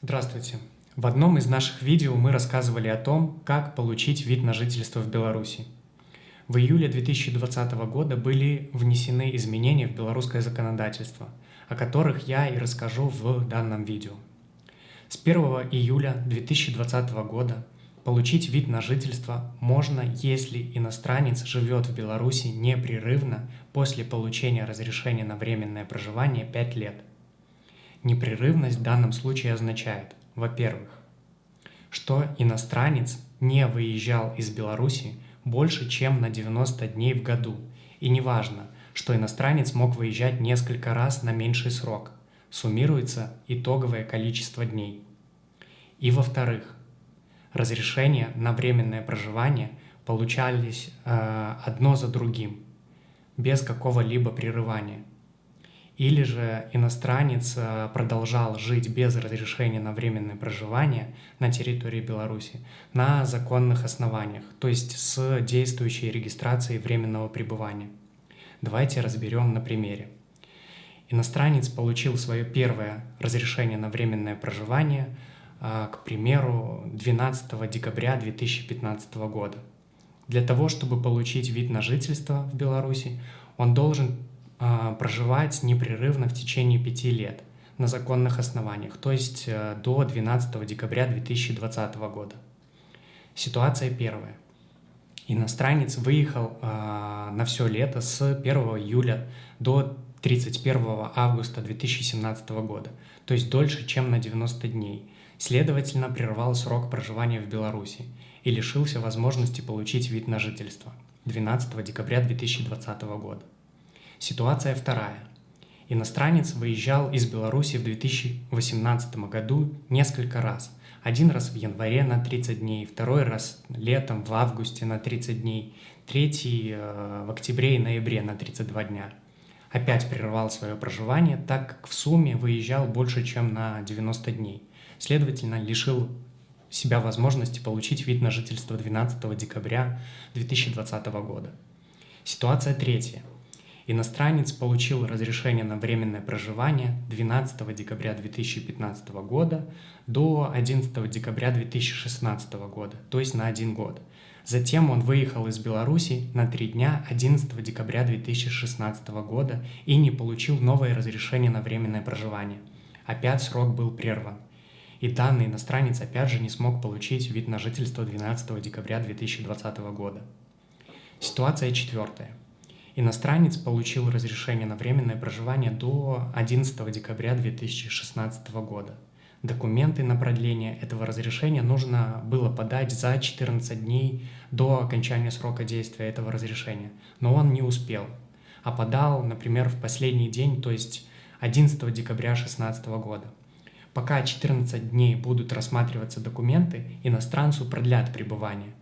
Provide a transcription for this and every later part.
Здравствуйте! В одном из наших видео мы рассказывали о том, как получить вид на жительство в Беларуси. В июле 2020 года были внесены изменения в белорусское законодательство, о которых я и расскажу в данном видео. С 1 июля 2020 года получить вид на жительство можно, если иностранец живет в Беларуси непрерывно после получения разрешения на временное проживание 5 лет. Непрерывность в данном случае означает, во-первых, что иностранец не выезжал из Беларуси больше, чем на 90 дней в году, и неважно, что иностранец мог выезжать несколько раз на меньший срок, суммируется итоговое количество дней. И во-вторых, разрешения на временное проживание получались одно за другим, без какого-либо прерывания. Или же иностранец продолжал жить без разрешения на временное проживание на территории Беларуси на законных основаниях, то есть с действующей регистрацией временного пребывания. Давайте разберем на примере. Иностранец получил свое первое разрешение на временное проживание, к примеру, 12 декабря 2015 года. Для того, чтобы получить вид на жительство в Беларуси, он должен проживать непрерывно в течение 5 лет на законных основаниях, то есть до 12 декабря 2020 года. Ситуация первая. Иностранец выехал на все лето с 1 июля до 31 августа 2017 года, то есть дольше, чем на 90 дней. Следовательно, прервал срок проживания в Беларуси и лишился возможности получить вид на жительство 12 декабря 2020 года. Ситуация вторая. Иностранец выезжал из Беларуси в 2018 году несколько раз. Один раз в январе на 30 дней, второй раз летом в августе на 30 дней, третий в октябре и ноябре на 32 дня. Опять прервал свое проживание, так как в сумме выезжал больше, чем на 90 дней. Следовательно, лишил себя возможности получить вид на жительство 12 декабря 2020 года. Ситуация третья. Иностранец получил разрешение на временное проживание 12 декабря 2015 года до 11 декабря 2016 года, то есть на 1 год. Затем он выехал из Беларуси на 3 дня 11 декабря 2016 года и не получил новое разрешение на временное проживание. Опять срок был прерван. И данный иностранец опять же не смог получить вид на жительство 12 декабря 2020 года. Ситуация четвертая. Иностранец получил разрешение на временное проживание до 11 декабря 2016 года. Документы на продление этого разрешения нужно было подать за 14 дней до окончания срока действия этого разрешения, но он не успел, а подал, например, в последний день, то есть 11 декабря 2016 года. Пока 14 дней будут рассматриваться документы, иностранцу продлят пребывание,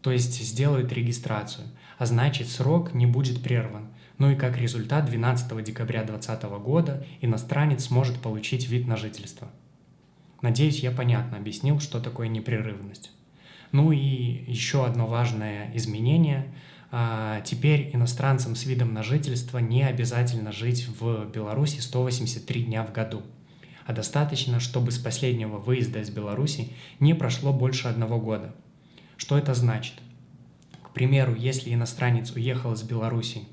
то есть сделают регистрацию, а значит срок не будет прерван. Ну и как результат 12 декабря 2020 года иностранец сможет получить вид на жительство. Надеюсь, я понятно объяснил, что такое непрерывность. Ну и еще одно важное изменение. Теперь иностранцам с видом на жительство не обязательно жить в Беларуси 183 дня в году, а достаточно, чтобы с последнего выезда из Беларуси не прошло больше 1 года. Что это значит? К примеру, если иностранец уехал из Беларуси,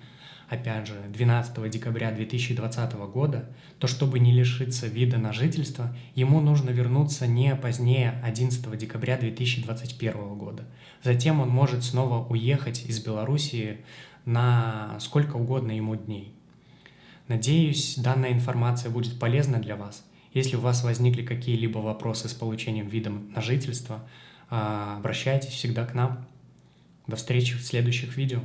опять же, 12 декабря 2020 года, то чтобы не лишиться вида на жительство, ему нужно вернуться не позднее 11 декабря 2021 года. Затем он может снова уехать из Беларуси на сколько угодно ему дней. Надеюсь, данная информация будет полезна для вас. Если у вас возникли какие-либо вопросы с получением вида на жительство, обращайтесь всегда к нам. До встречи в следующих видео.